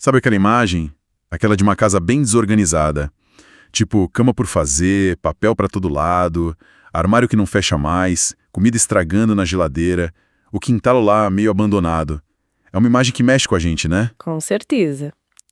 Sabe aquela imagem? Aquela de uma casa bem desorganizada. Tipo, cama por fazer, papel pra todo lado, armário que não fecha mais, comida estragando na geladeira, o quintal lá meio abandonado. É uma imagem que mexe com a gente, né? Com certeza.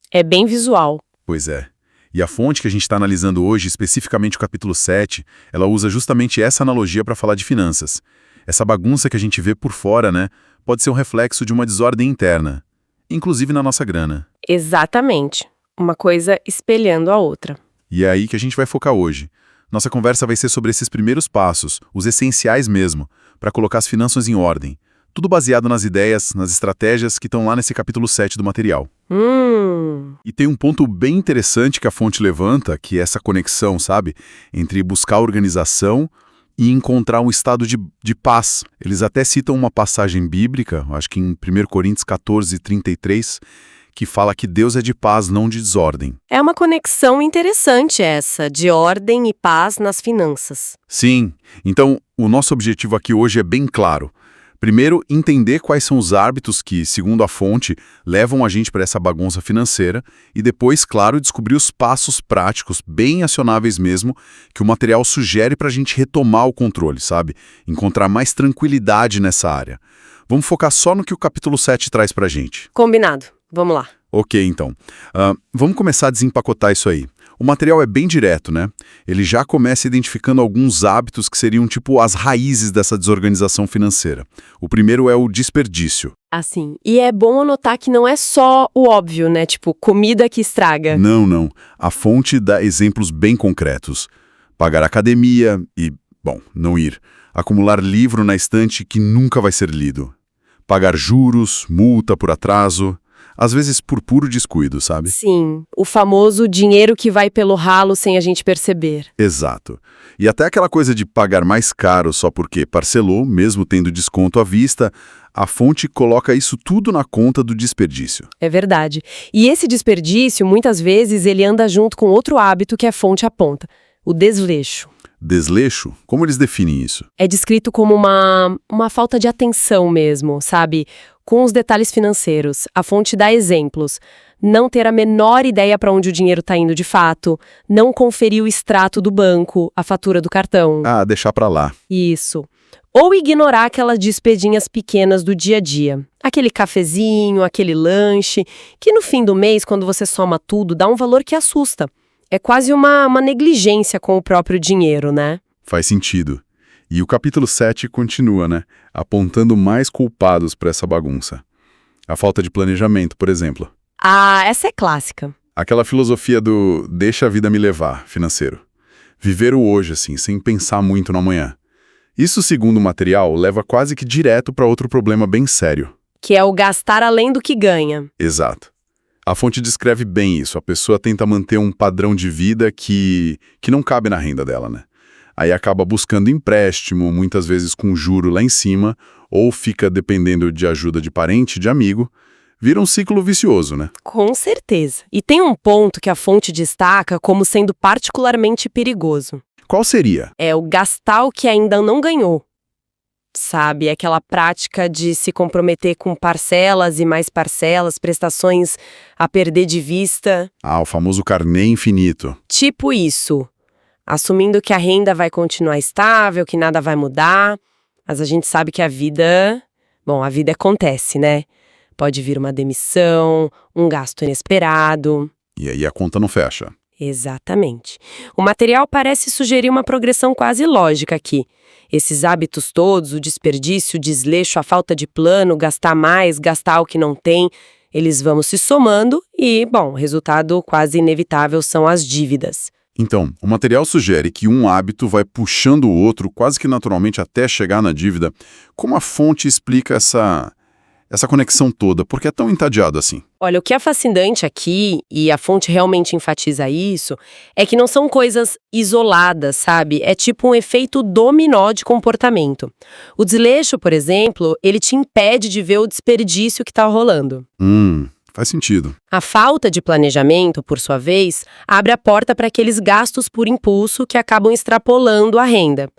É bem visual. Pois é. E a fonte que a gente está analisando hoje, especificamente o capítulo 7, ela usa justamente essa analogia para falar de finanças. Essa bagunça que a gente vê por fora, né, pode ser um reflexo de uma desordem interna, inclusive na nossa grana. Exatamente. Uma coisa espelhando a outra. E é aí que a gente vai focar hoje. Nossa conversa vai ser sobre esses primeiros passos, os essenciais mesmo, para colocar as finanças em ordem. Tudo baseado nas ideias, nas estratégias que estão lá nesse capítulo 7 do material. E tem um ponto bem interessante que a fonte levanta, que é essa conexão, sabe? Entre buscar organização e encontrar um estado de paz. Eles até citam uma passagem bíblica, acho que em 1 Coríntios 14, 33, que fala que Deus é de paz, não de desordem. É uma conexão interessante essa, de ordem e paz nas finanças. Sim, então o nosso objetivo aqui hoje é bem claro. Primeiro, entender quais são os hábitos que, segundo a fonte, levam a gente para essa bagunça financeira e depois, claro, descobrir os passos práticos, bem acionáveis mesmo, que o material sugere para a gente retomar o controle, sabe? Encontrar mais tranquilidade nessa área. Vamos focar só no que o capítulo 7 traz para a gente. Combinado. Vamos lá. Ok, então. Vamos começar a desempacotar isso aí. O material é bem direto, né? Ele já começa identificando alguns hábitos que seriam tipo as raízes dessa desorganização financeira. O primeiro é o desperdício. Assim, e é bom anotar que não é só o óbvio, né? Tipo, comida que estraga. Não. A fonte dá exemplos bem concretos. Pagar academia e, bom, não ir. Acumular livro na estante que nunca vai ser lido. Pagar juros, multa por atraso. Às vezes por puro descuido, sabe? Sim, o famoso dinheiro que vai pelo ralo sem a gente perceber. Exato. E até aquela coisa de pagar mais caro só porque parcelou, mesmo tendo desconto à vista, a fonte coloca isso tudo na conta do desperdício. É verdade. E esse desperdício, muitas vezes, ele anda junto com outro hábito que a fonte aponta, o desleixo. Desleixo? Como eles definem isso? É descrito como uma falta de atenção mesmo, sabe? Com os detalhes financeiros. A fonte dá exemplos. Não ter a menor ideia para onde o dinheiro está indo de fato, não conferir o extrato do banco, a fatura do cartão. Ah, deixar pra lá. Isso. Ou ignorar aquelas despedinhas pequenas do dia a dia. Aquele cafezinho, aquele lanche, que no fim do mês, quando você soma tudo, dá um valor que assusta. É quase uma negligência com o próprio dinheiro, né? Faz sentido. E o capítulo 7 continua, né? Apontando mais culpados para essa bagunça. A falta de planejamento, por exemplo. Ah, essa é clássica. Aquela filosofia do deixa a vida me levar, financeiro. Viver o hoje, assim, sem pensar muito no amanhã. Isso, segundo o material, leva quase que direto para outro problema bem sério. Que é o gastar além do que ganha. Exato. A fonte descreve bem isso. A pessoa tenta manter um padrão de vida que não cabe na renda dela, né? Aí acaba buscando empréstimo, muitas vezes com juro lá em cima, ou fica dependendo de ajuda de parente, de amigo. Vira um ciclo vicioso, né? Com certeza. E tem um ponto que a fonte destaca como sendo particularmente perigoso. Qual seria? É o gastar o que ainda não ganhou. Sabe, aquela prática de se comprometer com parcelas e mais parcelas, prestações a perder de vista. Ah, o famoso carnê infinito. Tipo isso. Assumindo que a renda vai continuar estável, que nada vai mudar. Mas a gente sabe que a vida... Bom, a vida acontece, né? Pode vir uma demissão, um gasto inesperado. E aí a conta não fecha. Exatamente. O material parece sugerir uma progressão quase lógica aqui. Esses hábitos todos, o desperdício, o desleixo, a falta de plano, gastar mais, gastar o que não tem, eles vão se somando e, bom, o resultado quase inevitável são as dívidas. Então, o material sugere que um hábito vai puxando o outro quase que naturalmente até chegar na dívida. Como a fonte explica essa conexão toda? Por que é tão encadeado assim? Olha, o que é fascinante aqui, e a fonte realmente enfatiza isso, é que não são coisas isoladas, sabe? É tipo um efeito dominó de comportamento. O desleixo, por exemplo, ele te impede de ver o desperdício que está rolando. Faz sentido. A falta de planejamento, por sua vez, abre a porta para aqueles gastos por impulso que acabam extrapolando a renda.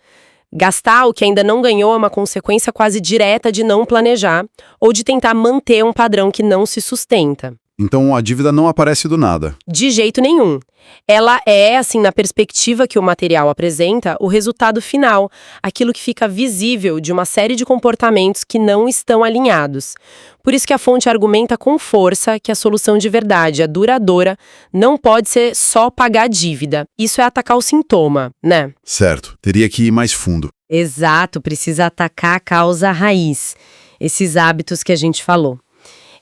Gastar o que ainda não ganhou é uma consequência quase direta de não planejar ou de tentar manter um padrão que não se sustenta. Então a dívida não aparece do nada. De jeito nenhum. Ela é, assim, na perspectiva que o material apresenta, o resultado final, aquilo que fica visível de uma série de comportamentos que não estão alinhados. Por isso que a fonte argumenta com força que a solução de verdade, a duradoura, não pode ser só pagar a dívida. Isso é atacar o sintoma, né? Certo, teria que ir mais fundo. Exato, precisa atacar a causa raiz, esses hábitos que a gente falou.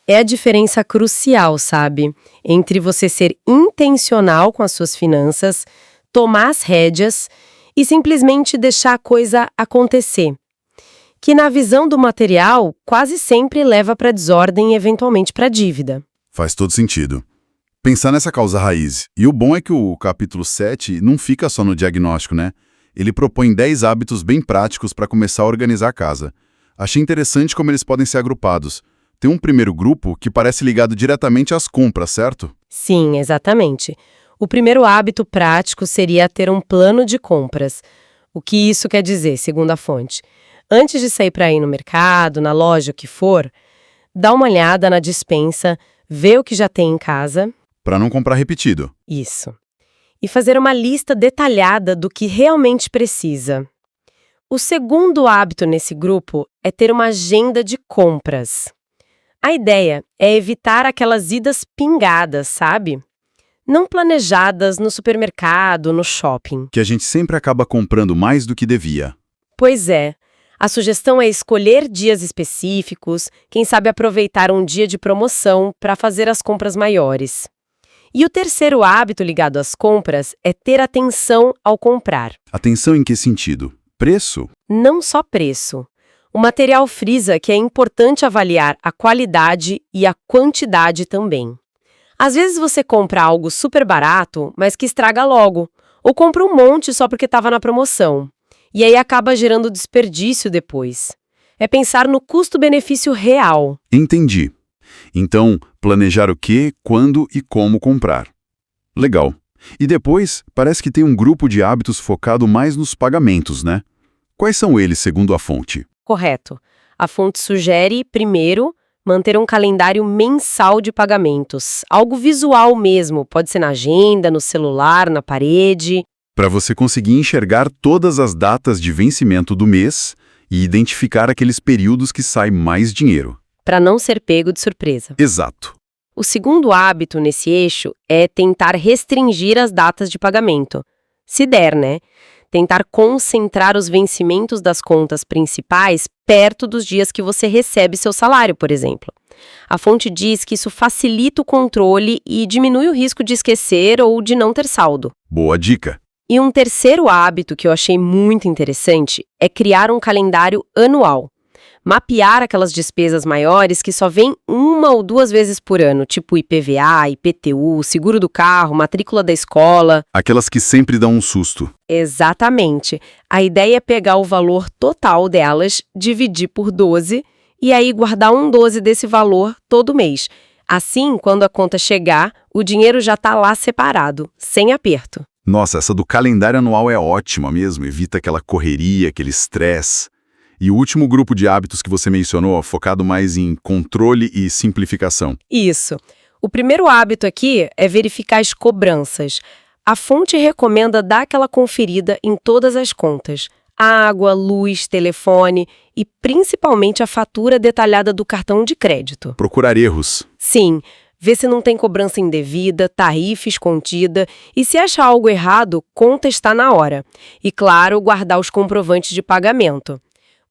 É a diferença crucial, sabe? Entre você ser intencional com as suas finanças, tomar as rédeas e simplesmente deixar a coisa acontecer. Que na visão do material, quase sempre leva para desordem e eventualmente para dívida. Faz todo sentido. Pensar nessa causa raiz. E o bom é que o capítulo 7 não fica só no diagnóstico, né? Ele propõe 10 hábitos bem práticos para começar a organizar a casa. Achei interessante como eles podem ser agrupados. Tem um primeiro grupo que parece ligado diretamente às compras, certo? Sim, exatamente. O primeiro hábito prático seria ter um plano de compras. O que isso quer dizer, segundo a fonte? Antes de sair para ir no mercado, na loja, o que for, dá uma olhada na despensa, vê o que já tem em casa. Para não comprar repetido. Isso. E fazer uma lista detalhada do que realmente precisa. O segundo hábito nesse grupo é ter uma agenda de compras. A ideia é evitar aquelas idas pingadas, sabe? Não planejadas no supermercado, no shopping. Que a gente sempre acaba comprando mais do que devia. Pois é. A sugestão é escolher dias específicos, quem sabe aproveitar um dia de promoção para fazer as compras maiores. E o terceiro hábito ligado às compras é ter atenção ao comprar. Atenção em que sentido? Preço? Não só preço. O material frisa que é importante avaliar a qualidade e a quantidade também. Às vezes você compra algo super barato, mas que estraga logo, ou compra um monte só porque estava na promoção. E aí acaba gerando desperdício depois. É pensar no custo-benefício real. Entendi. Então, planejar o que, quando e como comprar. Legal. E depois, parece que tem um grupo de hábitos focado mais nos pagamentos, né? Quais são eles, segundo a fonte? Correto. A fonte sugere, primeiro, manter um calendário mensal de pagamentos. Algo visual mesmo, pode ser na agenda, no celular, na parede. Para você conseguir enxergar todas as datas de vencimento do mês e identificar aqueles períodos que sai mais dinheiro. Para não ser pego de surpresa. Exato. O segundo hábito nesse eixo é tentar restringir as datas de pagamento. Se der, né? Tentar concentrar os vencimentos das contas principais perto dos dias que você recebe seu salário, por exemplo. A fonte diz que isso facilita o controle e diminui o risco de esquecer ou de não ter saldo. Boa dica. E um terceiro hábito que eu achei muito interessante é criar um calendário anual. Mapear aquelas despesas maiores que só vêm 1 ou 2 vezes por ano, tipo IPVA, IPTU, seguro do carro, matrícula da escola. Aquelas que sempre dão um susto. Exatamente. A ideia é pegar o valor total delas, dividir por 12 e aí guardar um 12 desse valor todo mês. Assim, quando a conta chegar, o dinheiro já está lá separado, sem aperto. Nossa, essa do calendário anual é ótima mesmo, evita aquela correria, aquele estresse. E o último grupo de hábitos que você mencionou, focado mais em controle e simplificação. Isso. O primeiro hábito aqui é verificar as cobranças. A fonte recomenda dar aquela conferida em todas as contas. Água, luz, telefone e principalmente a fatura detalhada do cartão de crédito. Procurar erros. Sim. Ver se não tem cobrança indevida, tarifa escondida e se achar algo errado, contestar na hora. E, claro, guardar os comprovantes de pagamento.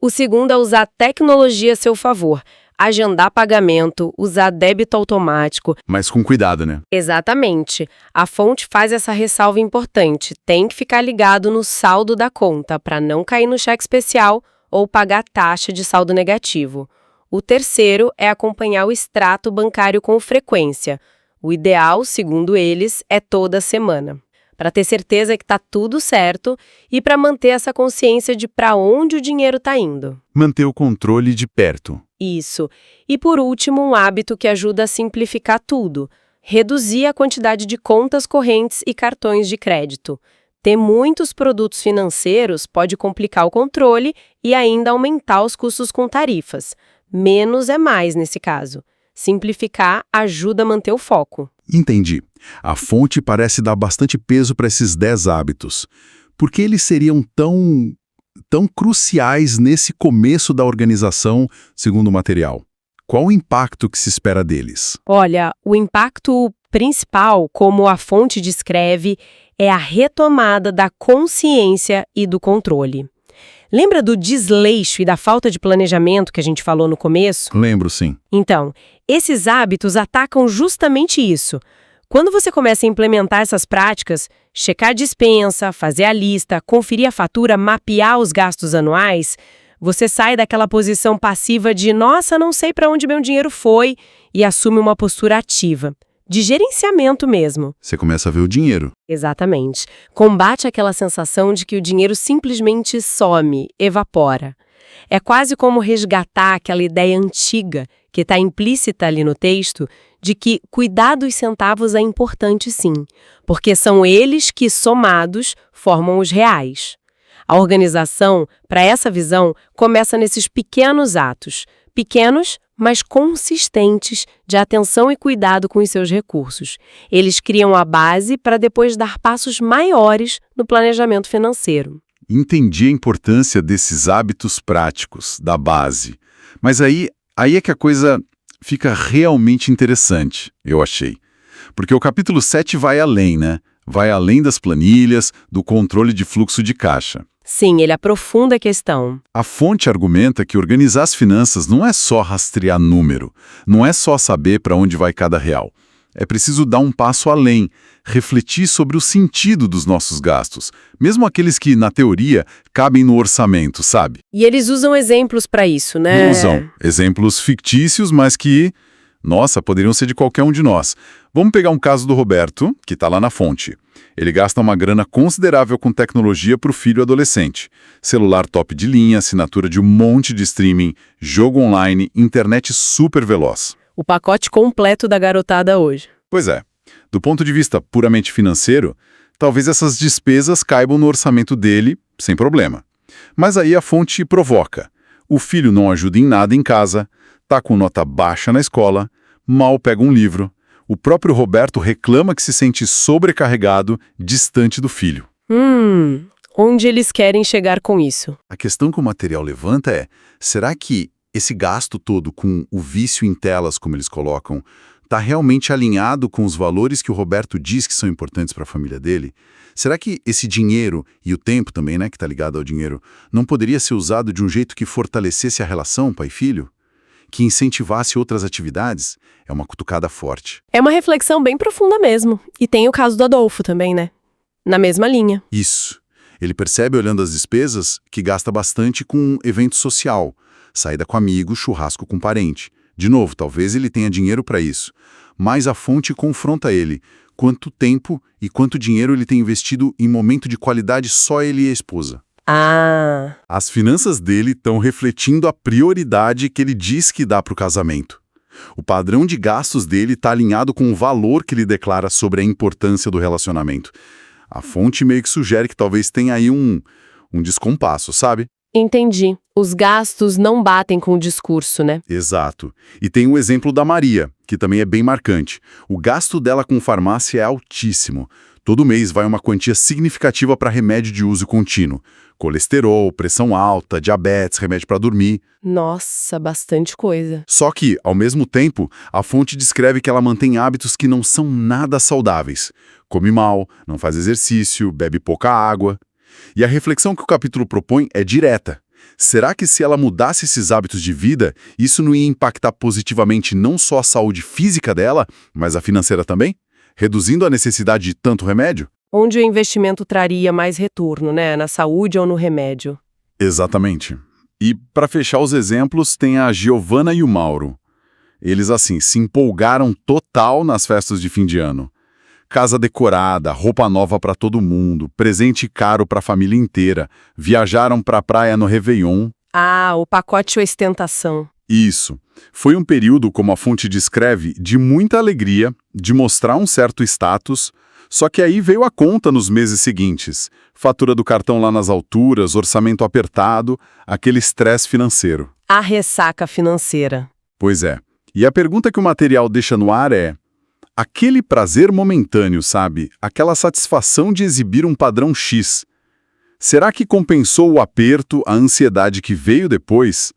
O segundo é usar a tecnologia a seu favor. Agendar pagamento, usar débito automático. Mas com cuidado, né? Exatamente. A fonte faz essa ressalva importante. Tem que ficar ligado no saldo da conta para não cair no cheque especial ou pagar taxa de saldo negativo. O terceiro é acompanhar o extrato bancário com frequência. O ideal, segundo eles, é toda semana. Para ter certeza que está tudo certo e para manter essa consciência de para onde o dinheiro está indo. Manter o controle de perto. Isso. E por último, um hábito que ajuda a simplificar tudo. Reduzir a quantidade de contas correntes e cartões de crédito. Ter muitos produtos financeiros pode complicar o controle e ainda aumentar os custos com tarifas. Menos é mais nesse caso. Simplificar ajuda a manter o foco. Entendi. A fonte parece dar bastante peso para esses 10 hábitos. Por que eles seriam tão cruciais nesse começo da organização, segundo o material? Qual o impacto que se espera deles? Olha, o impacto principal, como a fonte descreve, é a retomada da consciência e do controle. Lembra do desleixo e da falta de planejamento que a gente falou no começo? Lembro, sim. Então, esses hábitos atacam justamente isso. Quando você começa a implementar essas práticas, checar a despensa, fazer a lista, conferir a fatura, mapear os gastos anuais, você sai daquela posição passiva de "nossa, não sei para onde meu dinheiro foi" e assume uma postura ativa, de gerenciamento mesmo. Você começa a ver o dinheiro. Exatamente. Combate aquela sensação de que o dinheiro simplesmente some, evapora. É quase como resgatar aquela ideia antiga, que está implícita ali no texto, de que cuidar dos centavos é importante sim, porque são eles que, somados, formam os reais. A organização, para essa visão, começa nesses pequenos atos. Pequenos, mas consistentes, de atenção e cuidado com os seus recursos. Eles criam a base para depois dar passos maiores no planejamento financeiro. Entendi a importância desses hábitos práticos, da base. Mas aí é que a coisa fica realmente interessante, eu achei. Porque o capítulo 7 vai além, né? Vai além das planilhas, do controle de fluxo de caixa. Sim, ele aprofunda a questão. A fonte argumenta que organizar as finanças não é só rastrear número, não é só saber para onde vai cada real. É preciso dar um passo além, refletir sobre o sentido dos nossos gastos, mesmo aqueles que, na teoria, cabem no orçamento, sabe? E eles usam exemplos para isso, né? Usam exemplos fictícios, mas que, nossa, poderiam ser de qualquer um de nós. Vamos pegar um caso do Roberto, que está lá na fonte. Ele gasta uma grana considerável com tecnologia para o filho adolescente. Celular top de linha, assinatura de um monte de streaming, jogo online, internet super veloz. O pacote completo da garotada hoje. Pois é. Do ponto de vista puramente financeiro, talvez essas despesas caibam no orçamento dele sem problema. Mas aí a fonte provoca. O filho não ajuda em nada em casa, tá com nota baixa na escola, mal pega um livro. O próprio Roberto reclama que se sente sobrecarregado, distante do filho. Onde eles querem chegar com isso? A questão que o material levanta é, será que esse gasto todo com o vício em telas, como eles colocam, está realmente alinhado com os valores que o Roberto diz que são importantes para a família dele? Será que esse dinheiro, e o tempo também, né, que está ligado ao dinheiro, não poderia ser usado de um jeito que fortalecesse a relação pai e filho? Que incentivasse outras atividades? É uma cutucada forte. É uma reflexão bem profunda mesmo. E tem o caso do Adolfo também, né? Na mesma linha. Isso. Ele percebe, olhando as despesas, que gasta bastante com evento social, saída com amigo, churrasco com parente. De novo, talvez ele tenha dinheiro para isso, mas a fonte confronta ele. Quanto tempo e quanto dinheiro ele tem investido em momento de qualidade só ele e a esposa. As finanças dele estão refletindo a prioridade que ele diz que dá para o casamento. O padrão de gastos dele está alinhado com o valor que ele declara sobre a importância do relacionamento. A fonte meio que sugere que talvez tenha aí um descompasso, sabe? Entendi. Os gastos não batem com o discurso, né? Exato. E tem o exemplo da Maria, que também é bem marcante. O gasto dela com farmácia é altíssimo. Todo mês vai uma quantia significativa para remédio de uso contínuo. Colesterol, pressão alta, diabetes, remédio para dormir. Nossa, bastante coisa. Só que, ao mesmo tempo, a fonte descreve que ela mantém hábitos que não são nada saudáveis. Come mal, não faz exercício, bebe pouca água. E a reflexão que o capítulo propõe é direta. Será que se ela mudasse esses hábitos de vida, isso não ia impactar positivamente não só a saúde física dela, mas a financeira também? Reduzindo a necessidade de tanto remédio? Onde o investimento traria mais retorno, né? Na saúde ou no remédio? Exatamente. E, para fechar os exemplos, tem a Giovana e o Mauro. Eles, assim, se empolgaram total nas festas de fim de ano. Casa decorada, roupa nova para todo mundo, presente caro para a família inteira, viajaram para a praia no Réveillon. O pacote ostentação. Isso. Foi um período, como a fonte descreve, de muita alegria, de mostrar um certo status, só que aí veio a conta nos meses seguintes. Fatura do cartão lá nas alturas, orçamento apertado, aquele estresse financeiro. A ressaca financeira. Pois é. E a pergunta que o material deixa no ar é: aquele prazer momentâneo, sabe? Aquela satisfação de exibir um padrão X. Será que compensou o aperto, a ansiedade que veio depois?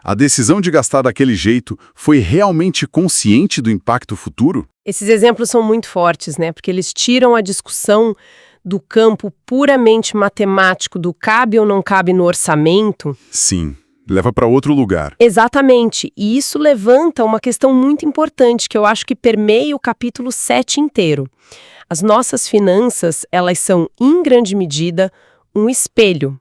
A decisão de gastar daquele jeito foi realmente consciente do impacto futuro? Esses exemplos são muito fortes, né? Porque eles tiram a discussão do campo puramente matemático, do cabe ou não cabe no orçamento. Sim, leva para outro lugar. Exatamente. E isso levanta uma questão muito importante que eu acho que permeia o capítulo 7 inteiro. As nossas finanças, elas são, em grande medida, um espelho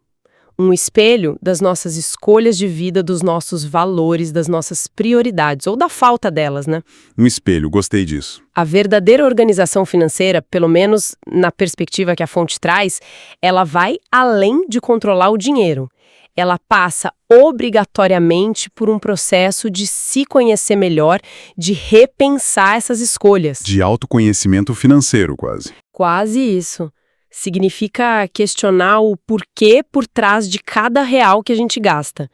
das nossas escolhas de vida, dos nossos valores, das nossas prioridades, ou da falta delas, né? Um espelho, gostei disso. A verdadeira organização financeira, pelo menos na perspectiva que a fonte traz, ela vai além de controlar o dinheiro. Ela passa obrigatoriamente por um processo de se conhecer melhor, de repensar essas escolhas. De autoconhecimento financeiro, quase. Quase isso. Significa questionar o porquê por trás de cada real que a gente gasta.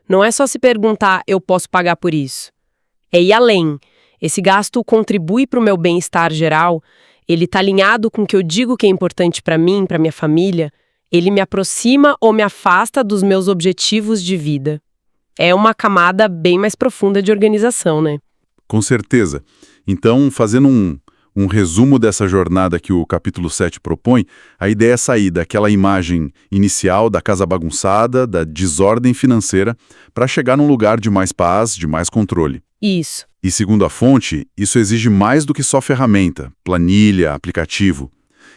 Não é só se perguntar, eu posso pagar por isso. É ir além. Esse gasto contribui para o meu bem-estar geral? Ele está alinhado com o que eu digo que é importante para mim, para minha família? Ele me aproxima ou me afasta dos meus objetivos de vida? É uma camada bem mais profunda de organização, né? Com certeza. Então, fazendo um resumo dessa jornada que o capítulo 7 propõe, a ideia é sair daquela imagem inicial da casa bagunçada, da desordem financeira, para chegar num lugar de mais paz, de mais controle. Isso. E segundo a fonte, isso exige mais do que só ferramenta, planilha, aplicativo.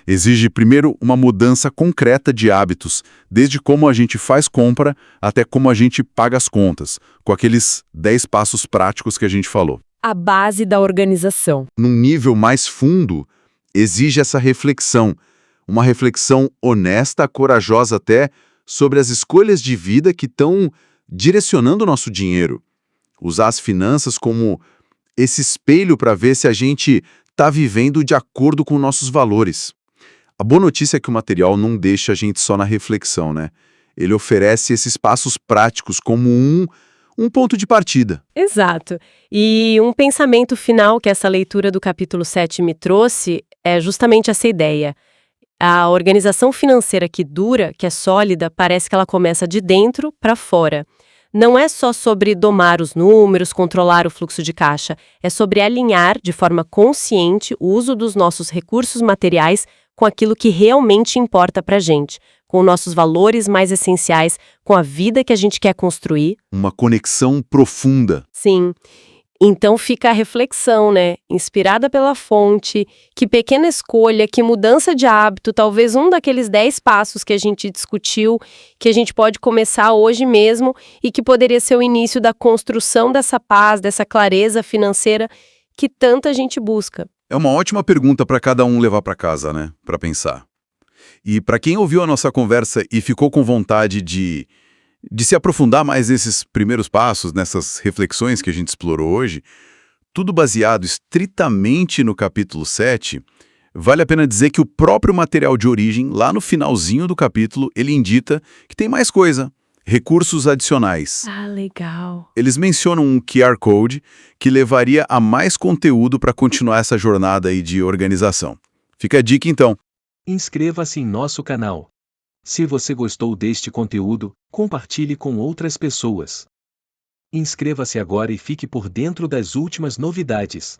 Exige, primeiro, uma mudança concreta de hábitos, desde como a gente faz compra até como a gente paga as contas, com aqueles 10 passos práticos que a gente falou. A base da organização. Num nível mais fundo, exige essa reflexão, uma reflexão honesta, corajosa até, sobre as escolhas de vida que estão direcionando o nosso dinheiro. Usar as finanças como esse espelho para ver se a gente está vivendo de acordo com nossos valores. A boa notícia é que o material não deixa a gente só na reflexão, né? Ele oferece esses passos práticos como um ponto de partida. Exato. E um pensamento final que essa leitura do capítulo 7 me trouxe é justamente essa ideia. A organização financeira que dura, que é sólida, parece que ela começa de dentro para fora. Não é só sobre domar os números, controlar o fluxo de caixa. É sobre alinhar de forma consciente o uso dos nossos recursos materiais com aquilo que realmente importa pra gente, com nossos valores mais essenciais, com a vida que a gente quer construir. Uma conexão profunda. Sim. Então fica a reflexão, né? Inspirada pela fonte, que pequena escolha, que mudança de hábito, talvez um daqueles 10 passos que a gente discutiu, que a gente pode começar hoje mesmo e que poderia ser o início da construção dessa paz, dessa clareza financeira que tanta gente busca. É uma ótima pergunta para cada um levar para casa, né? Para pensar. E para quem ouviu a nossa conversa e ficou com vontade de se aprofundar mais nesses primeiros passos, nessas reflexões que a gente explorou hoje, tudo baseado estritamente no capítulo 7, vale a pena dizer que o próprio material de origem, lá no finalzinho do capítulo, ele indica que tem mais coisa. Recursos adicionais. Ah, legal. Eles mencionam um QR Code que levaria a mais conteúdo para continuar essa jornada aí de organização. Fica a dica então. Inscreva-se em nosso canal. Se você gostou deste conteúdo, compartilhe com outras pessoas. Inscreva-se agora e fique por dentro das últimas novidades.